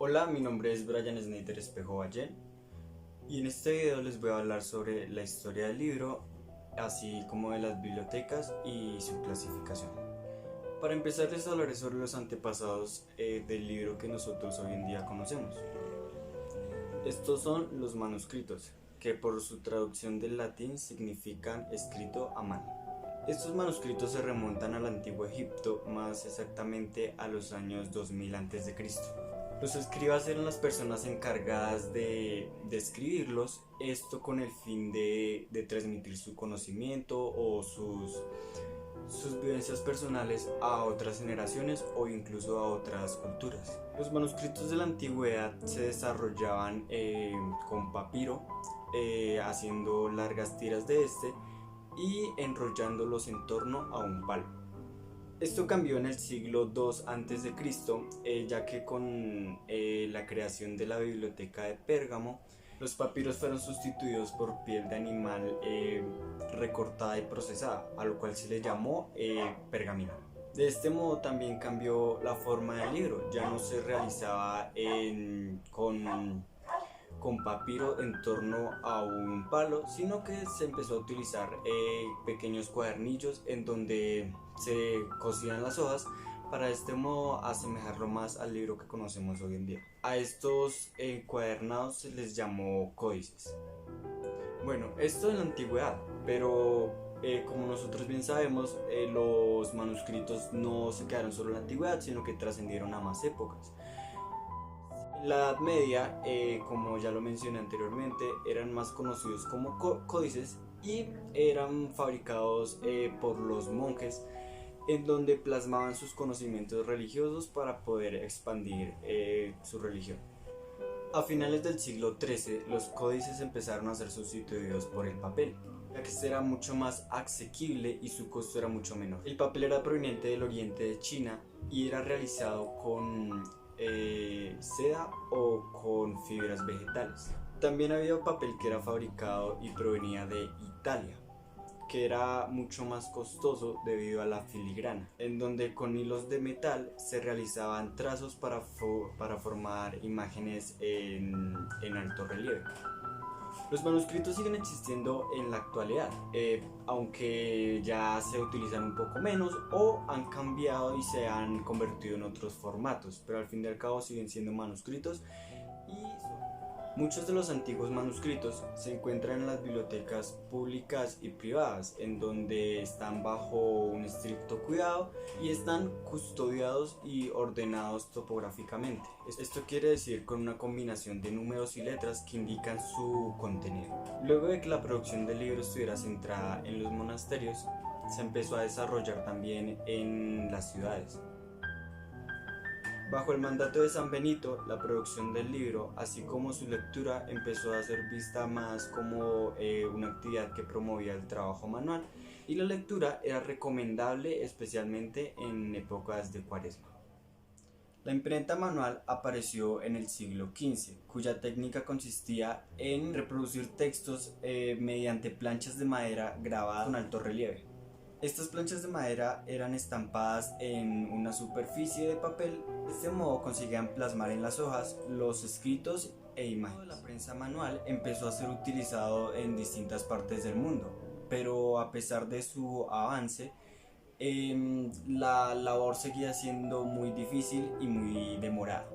Hola, mi nombre es Brian Snyder Espejo Valle y en este video les voy a hablar sobre la historia del libro, así como de las bibliotecas y su clasificación. Para empezar les hablaré sobre los antepasados del libro que nosotros hoy en día conocemos. Estos son los manuscritos, que por su traducción del latín significan escrito a mano. Estos manuscritos se remontan al antiguo Egipto, más exactamente a los años 2000 a.C. Los escribas eran las personas encargadas de escribirlos, esto con el fin de transmitir su conocimiento o sus vivencias personales a otras generaciones o incluso a otras culturas. Los manuscritos de la antigüedad se desarrollaban con papiro, haciendo largas tiras de este y enrollándolos en torno a un palo. Esto cambió en el siglo II a.C., ya que con la creación de la biblioteca de Pérgamo, los papiros fueron sustituidos por piel de animal recortada y procesada, a lo cual se le llamó pergamino. De este modo también cambió la forma del libro, ya no se realizaba con papiro en torno a un palo, sino que se empezó a utilizar pequeños cuadernillos en donde se cosían las hojas para de este modo asemejarlo más al libro que conocemos hoy en día. A estos encuadernados se les llamó códices. Bueno, esto en la antigüedad, pero como nosotros bien sabemos, los manuscritos no se quedaron solo en la antigüedad, sino que trascendieron a más épocas. En la Edad Media, como ya lo mencioné anteriormente, eran más conocidos como códices y eran fabricados por los monjes, en donde plasmaban sus conocimientos religiosos para poder expandir su religión. A finales del siglo XIII, los códices empezaron a ser sustituidos por el papel, ya que este era mucho más asequible y su costo era mucho menor. El papel era proveniente del oriente de China y era realizado con seda o con fibras vegetales. También había papel que era fabricado y provenía de Italia, que era mucho más costoso debido a la filigrana, en donde con hilos de metal se realizaban trazos para formar imágenes en alto relieve. Los manuscritos siguen existiendo en la actualidad, aunque ya se utilizan un poco menos o han cambiado y se han convertido en otros formatos, pero al fin y al cabo siguen siendo manuscritos y muchos de los antiguos manuscritos se encuentran en las bibliotecas públicas y privadas, en donde están bajo un estricto cuidado y están custodiados y ordenados topográficamente. Esto quiere decir con una combinación de números y letras que indican su contenido. Luego de que la producción del libro estuviera centrada en los monasterios, se empezó a desarrollar también en las ciudades. Bajo el mandato de San Benito, la producción del libro, así como su lectura, empezó a ser vista más como una actividad que promovía el trabajo manual, y la lectura era recomendable especialmente en épocas de Cuaresma. La imprenta manual apareció en el siglo XV, cuya técnica consistía en reproducir textos mediante planchas de madera grabadas con alto relieve. Estas planchas de madera eran estampadas en una superficie de papel. De este modo conseguían plasmar en las hojas los escritos e imágenes. La prensa manual empezó a ser utilizado en distintas partes del mundo, pero a pesar de su avance, la labor seguía siendo muy difícil y muy demorada.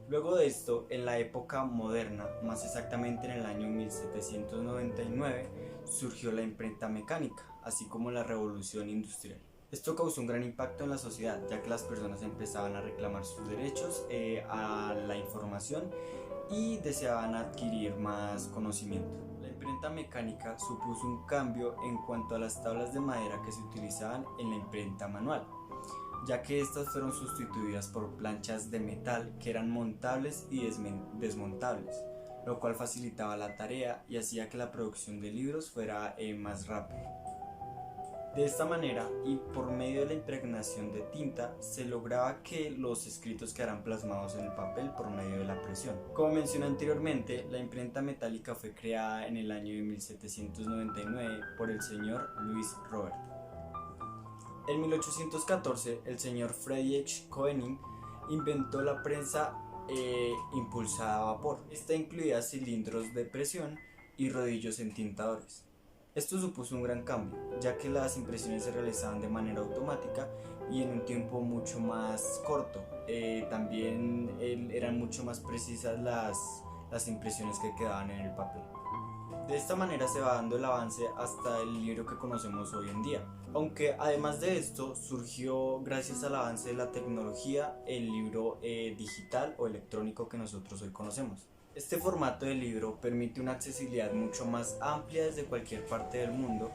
Luego de esto, en la época moderna, más exactamente en el año 1799, surgió la imprenta mecánica, así como la revolución industrial. Esto causó un gran impacto en la sociedad, ya que las personas empezaban a reclamar sus derechos a la información y deseaban adquirir más conocimiento. La imprenta mecánica supuso un cambio en cuanto a las tablas de madera que se utilizaban en la imprenta manual, ya que estas fueron sustituidas por planchas de metal que eran montables y desmontables, lo cual facilitaba la tarea y hacía que la producción de libros fuera más rápida. De esta manera, y por medio de la impregnación de tinta, se lograba que los escritos quedaran plasmados en el papel por medio de la presión. Como mencioné anteriormente, la imprenta metálica fue creada en el año de 1799 por el señor Louis Robert. En 1814, el señor Friedrich Koenig inventó la prensa impulsada a vapor. Esta incluía cilindros de presión y rodillos entintadores. Esto supuso un gran cambio, ya que las impresiones se realizaban de manera automática y en un tiempo mucho más corto. También eran mucho más precisas las impresiones que quedaban en el papel. De esta manera se va dando el avance hasta el libro que conocemos hoy en día. Aunque además de esto surgió, gracias al avance de la tecnología, el libro digital o electrónico que nosotros hoy conocemos. Este formato de libro permite una accesibilidad mucho más amplia desde cualquier parte del mundo,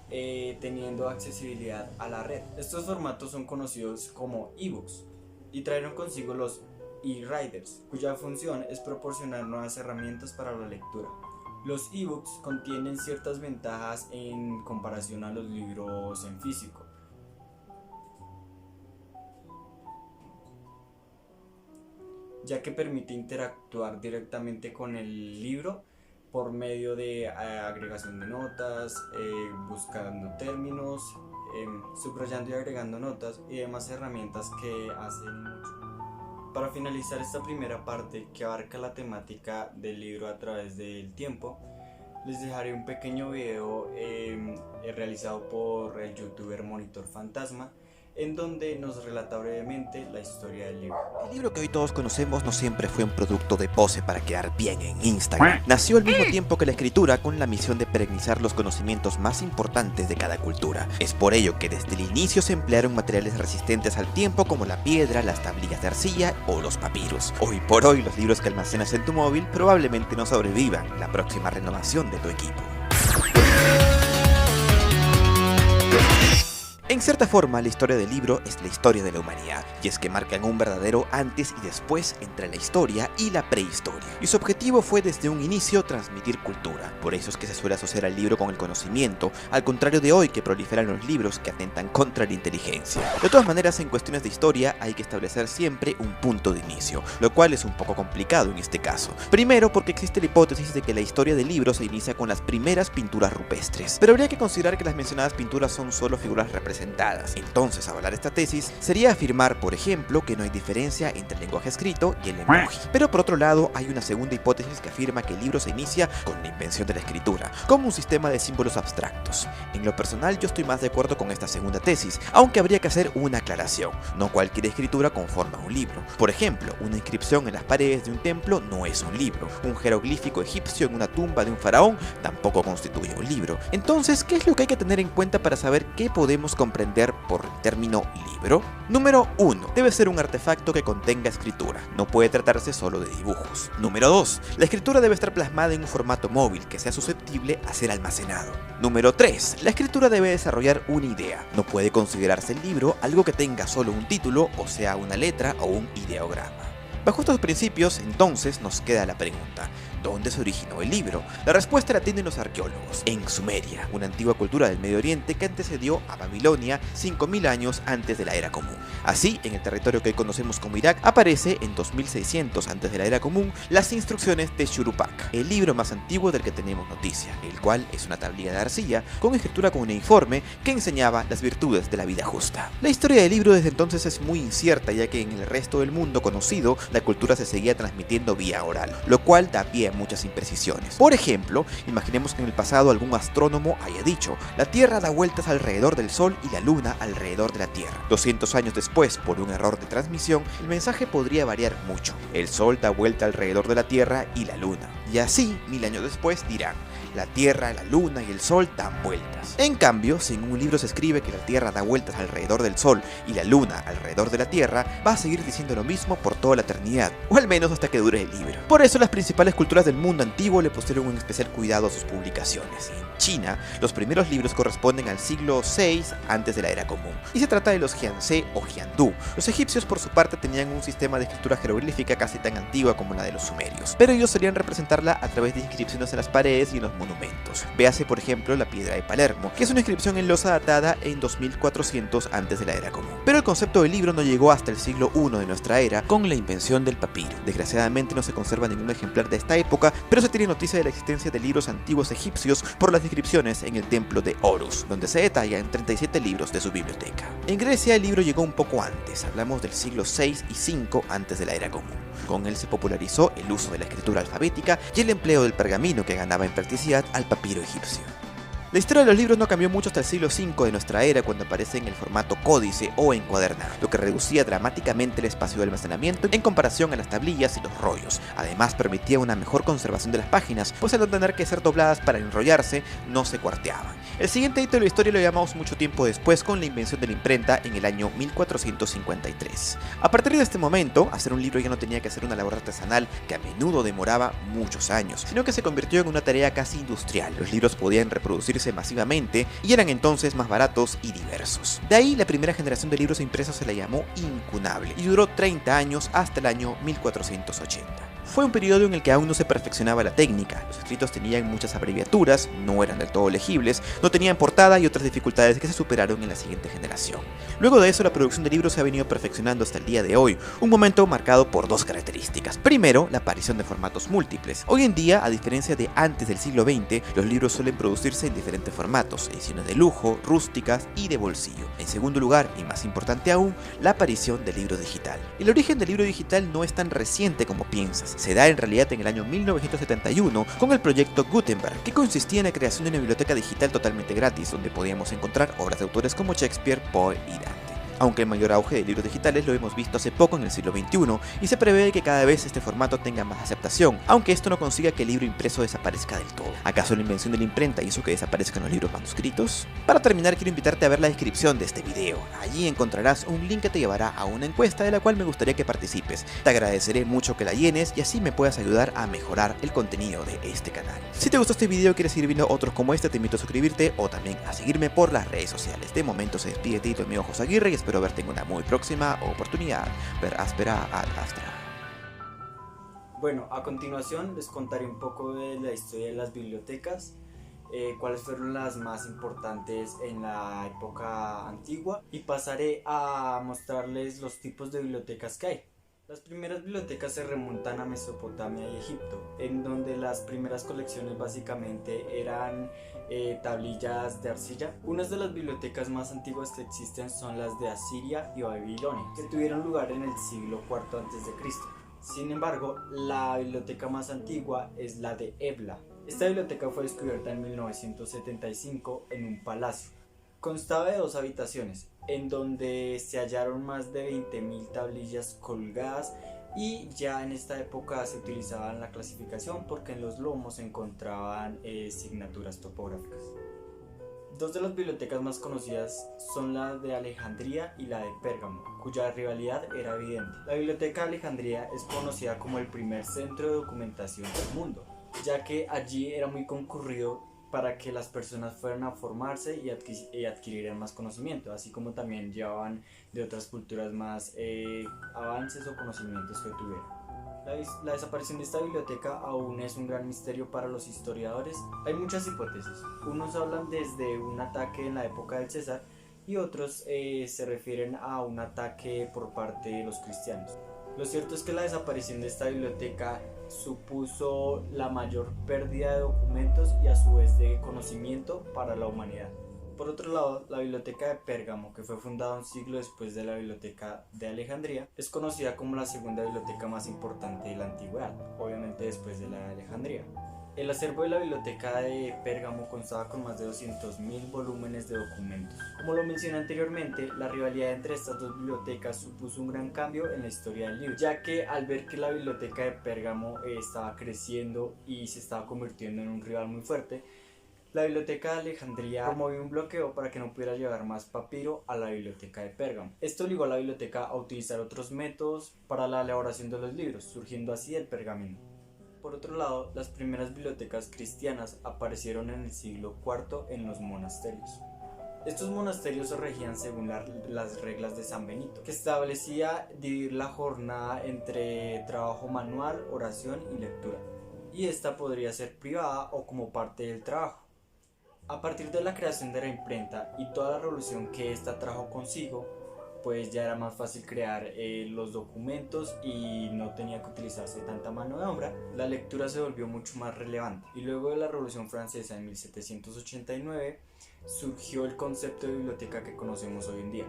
teniendo accesibilidad a la red. Estos formatos son conocidos como ebooks y trajeron consigo los e-readers, cuya función es proporcionar nuevas herramientas para la lectura. Los ebooks contienen ciertas ventajas en comparación a los libros en físico. Ya que permite interactuar directamente con el libro por medio de agregación de notas, buscando términos, subrayando y agregando notas y demás herramientas que hacen mucho. Para finalizar esta primera parte que abarca la temática del libro a través del tiempo, les dejaré un pequeño video realizado por el youtuber Monitor Fantasma, en donde nos relata brevemente la historia del libro. El libro que hoy todos conocemos no siempre fue un producto de pose para quedar bien en Instagram. Nació al mismo tiempo que la escritura, con la misión de perenizar los conocimientos más importantes de cada cultura. Es por ello que desde el inicio se emplearon materiales resistentes al tiempo como la piedra, las tablillas de arcilla o los papiros. Hoy por hoy los libros que almacenas en tu móvil probablemente no sobrevivan la próxima renovación de tu equipo. En cierta forma, la historia del libro es la historia de la humanidad, y es que marcan un verdadero antes y después entre la historia y la prehistoria. Y su objetivo fue desde un inicio transmitir cultura. Por eso es que se suele asociar al libro con el conocimiento, al contrario de hoy que proliferan los libros que atentan contra la inteligencia. De todas maneras, en cuestiones de historia hay que establecer siempre un punto de inicio, lo cual es un poco complicado en este caso. Primero, porque existe la hipótesis de que la historia del libro se inicia con las primeras pinturas rupestres, pero habría que considerar que las mencionadas pinturas son solo figuras representadas. Entonces, avalar esta tesis sería afirmar, por ejemplo, que no hay diferencia entre el lenguaje escrito y el emoji. Pero por otro lado, hay una segunda hipótesis que afirma que el libro se inicia con la invención de la escritura, como un sistema de símbolos abstractos. En lo personal, yo estoy más de acuerdo con esta segunda tesis, aunque habría que hacer una aclaración. No cualquier escritura conforma un libro. Por ejemplo, una inscripción en las paredes de un templo no es un libro. Un jeroglífico egipcio en una tumba de un faraón tampoco constituye un libro. Entonces, ¿qué es lo que hay que tener en cuenta para saber qué podemos comprender por el término libro? Número 1. Debe ser un artefacto que contenga escritura. No puede tratarse solo de dibujos. Número 2. La escritura debe estar plasmada en un formato móvil que sea susceptible a ser almacenado. Número 3. La escritura debe desarrollar una idea. No puede considerarse el libro algo que tenga solo un título, o sea, una letra o un ideograma. Bajo estos principios, entonces, nos queda la pregunta: ¿dónde se originó el libro? La respuesta la tienen los arqueólogos, en Sumeria, una antigua cultura del Medio Oriente que antecedió a Babilonia 5000 años antes de la Era Común. Así, en el territorio que hoy conocemos como Irak, aparece en 2600 antes de la Era Común las instrucciones de Shurupak, el libro más antiguo del que tenemos noticia, el cual es una tablilla de arcilla con escritura cuneiforme que enseñaba las virtudes de la vida justa. La historia del libro desde entonces es muy incierta, ya que en el resto del mundo conocido la cultura se seguía transmitiendo vía oral, lo cual da pie a muchas imprecisiones. Por ejemplo, imaginemos que en el pasado algún astrónomo haya dicho: la Tierra da vueltas alrededor del Sol y la Luna alrededor de la Tierra. 200 años después, por un error de transmisión, el mensaje podría variar mucho: el Sol da vuelta alrededor de la Tierra y la Luna. Y así, 1000 años después dirán: la Tierra, la Luna y el Sol dan vueltas. En cambio, si en un libro se escribe que la Tierra da vueltas alrededor del Sol y la Luna alrededor de la Tierra, va a seguir diciendo lo mismo por toda la eternidad, o al menos hasta que dure el libro. Por eso las principales culturas del mundo antiguo le pusieron un especial cuidado a sus publicaciones. En China, los primeros libros corresponden al siglo VI antes de la Era Común, y se trata de los Jianse o Jiandú. Los egipcios, por su parte, tenían un sistema de escritura jeroglífica casi tan antigua como la de los sumerios, pero ellos solían representarla a través de inscripciones en las paredes y en los monumentos. Véase por ejemplo la piedra de Palermo, que es una inscripción en losa datada en 2400 antes de la era común. Pero el concepto del libro no llegó hasta el siglo I de nuestra era con la invención del papiro. Desgraciadamente no se conserva ningún ejemplar de esta época, pero se tiene noticia de la existencia de libros antiguos egipcios por las inscripciones en el templo de Horus, donde se detallan 37 libros de su biblioteca. En Grecia el libro llegó un poco antes, hablamos del siglo VI y V antes de la era común. Con él se popularizó el uso de la escritura alfabética y el empleo del pergamino, que ganaba en practicidad al papiro egipcio. La historia de los libros no cambió mucho hasta el siglo V de nuestra era, cuando aparece en el formato códice o encuadernado, lo que reducía dramáticamente el espacio de almacenamiento en comparación a las tablillas y los rollos. Además permitía una mejor conservación de las páginas, pues al no tener que ser dobladas para enrollarse, no se cuarteaban. El siguiente hito de la historia lo llamamos mucho tiempo después, con la invención de la imprenta en el año 1453. A partir de este momento, hacer un libro ya no tenía que ser una labor artesanal que a menudo demoraba muchos años, sino que se convirtió en una tarea casi industrial. Los libros podían reproducirse masivamente y eran entonces más baratos y diversos. De ahí la primera generación de libros impresos se la llamó incunable y duró 30 años hasta el año 1480. Fue un periodo en el que aún no se perfeccionaba la técnica, los escritos tenían muchas abreviaturas, no eran del todo legibles, no tenían portada y otras dificultades que se superaron en la siguiente generación. Luego de eso la producción de libros se ha venido perfeccionando hasta el día de hoy, un momento marcado por dos características. Primero, la aparición de formatos múltiples. Hoy en día, a diferencia de antes del siglo XX, los libros suelen producirse en diferentes formatos, ediciones de lujo, rústicas y de bolsillo. En segundo lugar, y más importante aún, la aparición del libro digital. El origen del libro digital no es tan reciente como piensas. Se da en realidad en el año 1971 con el proyecto Gutenberg, que consistía en la creación de una biblioteca digital totalmente gratis, donde podíamos encontrar obras de autores como Shakespeare, Poe y Dante. Aunque el mayor auge de libros digitales lo hemos visto hace poco en el siglo XXI, y se prevé que cada vez este formato tenga más aceptación, aunque esto no consiga que el libro impreso desaparezca del todo. ¿Acaso la invención de la imprenta hizo que desaparezcan los libros manuscritos? Para terminar, quiero invitarte a ver la descripción de este video. Allí encontrarás un link que te llevará a una encuesta de la cual me gustaría que participes. Te agradeceré mucho que la llenes y así me puedas ayudar a mejorar el contenido de este canal. Si te gustó este video y quieres seguir viendo otros como este, te invito a suscribirte o también a seguirme por las redes sociales. De momento se despide de ti tu amigo José Aguirre y espero verte en una muy próxima oportunidad. Per aspera ad astra. Bueno, a continuación les contaré un poco de la historia de las bibliotecas, cuáles fueron las más importantes en la época antigua, y pasaré a mostrarles los tipos de bibliotecas que hay. Las primeras bibliotecas se remontan a Mesopotamia y Egipto, en donde las primeras colecciones básicamente eran tablillas de arcilla. Unas de las bibliotecas más antiguas que existen son las de Asiria y Babilonia, que tuvieron lugar en el siglo IV a.C. Sin embargo, la biblioteca más antigua es la de Ebla. Esta biblioteca fue descubierta en 1975 en un palacio. Constaba de 2 habitaciones, en donde se hallaron más de 20.000 tablillas colgadas, y ya en esta época se utilizaba la clasificación porque en los lomos se encontraban signaturas topográficas. Dos de las bibliotecas más conocidas son la de Alejandría y la de Pérgamo, cuya rivalidad era evidente. La biblioteca de Alejandría es conocida como el primer centro de documentación del mundo, ya que allí era muy concurrido para que las personas fueran a formarse y adquirieran más conocimiento, así como también llevaban de otras culturas más avances o conocimientos que tuvieran. La desaparición de esta biblioteca aún es un gran misterio para los historiadores. Hay muchas hipótesis. Unos hablan desde un ataque en la época del César y otros se refieren a un ataque por parte de los cristianos. Lo cierto es que la desaparición de esta biblioteca supuso la mayor pérdida de documentos y a su vez de conocimiento para la humanidad. Por otro lado, la biblioteca de Pérgamo, que fue fundada un siglo después de la biblioteca de Alejandría, es conocida como la segunda biblioteca más importante de la antigüedad, obviamente después de la de Alejandría. El acervo de la biblioteca de Pérgamo constaba con más de 200.000 volúmenes de documentos. Como lo mencioné anteriormente, la rivalidad entre estas dos bibliotecas supuso un gran cambio en la historia del libro, ya que al ver que la biblioteca de Pérgamo estaba creciendo y se estaba convirtiendo en un rival muy fuerte, la biblioteca de Alejandría promovió un bloqueo para que no pudiera llevar más papiro a la biblioteca de Pérgamo. Esto obligó a la biblioteca a utilizar otros métodos para la elaboración de los libros, surgiendo así el pergamino. Por otro lado, las primeras bibliotecas cristianas aparecieron en el siglo IV en los monasterios. Estos monasterios se regían según las reglas de San Benito, que establecía dividir la jornada entre trabajo manual, oración y lectura. y esta podría ser privada o como parte del trabajo. A partir de la creación de la imprenta y toda la revolución que esta trajo consigo, pues ya era más fácil crear los documentos y no tenía que utilizarse tanta mano de obra. La lectura se volvió mucho más relevante y luego de la Revolución Francesa en 1789 surgió el concepto de biblioteca que conocemos hoy en día.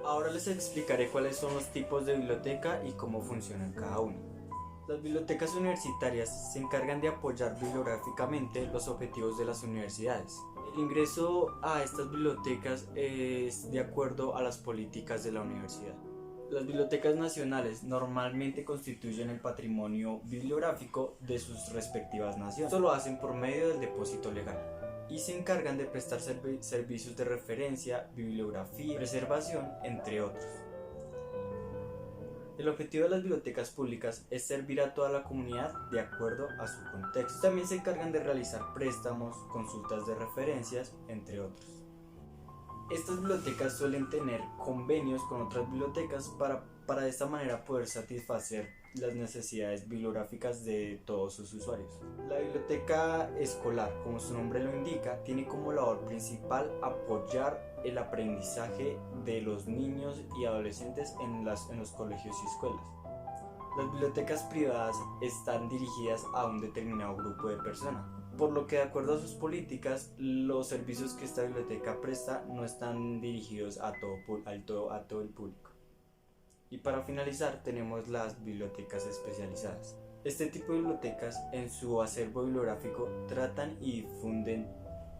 Ahora les explicaré cuáles son los tipos de biblioteca y cómo funcionan cada uno. Las bibliotecas universitarias se encargan de apoyar bibliográficamente los objetivos de las universidades. El ingreso a estas bibliotecas es de acuerdo a las políticas de la universidad. Las bibliotecas nacionales normalmente constituyen el patrimonio bibliográfico de sus respectivas naciones. Esto lo hacen por medio del depósito legal y se encargan de prestar servicios de referencia, bibliografía, preservación, entre otros. El objetivo de las bibliotecas públicas es servir a toda la comunidad de acuerdo a su contexto. También se encargan de realizar préstamos, consultas de referencias, entre otros. Estas bibliotecas suelen tener convenios con otras bibliotecas para de esta manera poder satisfacer las necesidades bibliográficas de todos sus usuarios. La biblioteca escolar, como su nombre lo indica, tiene como labor principal apoyar el aprendizaje de los niños y adolescentes en los colegios y escuelas. Las bibliotecas privadas están dirigidas a un determinado grupo de personas, por lo que de acuerdo a sus políticas, los servicios que esta biblioteca presta no están dirigidos a todo el público. Y para finalizar tenemos las bibliotecas especializadas. Este tipo de bibliotecas en su acervo bibliográfico tratan y difunden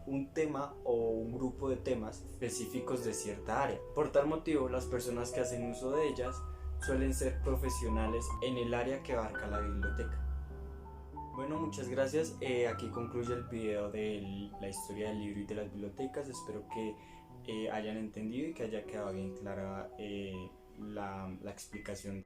un tema o un grupo de temas específicos de cierta área. Por tal motivo, las personas que hacen uso de ellas suelen ser profesionales en el área que abarca la biblioteca. Bueno, muchas gracias. Aquí concluye el video de la historia del libro y de las bibliotecas. Espero que hayan entendido y que haya quedado bien clara la explicación.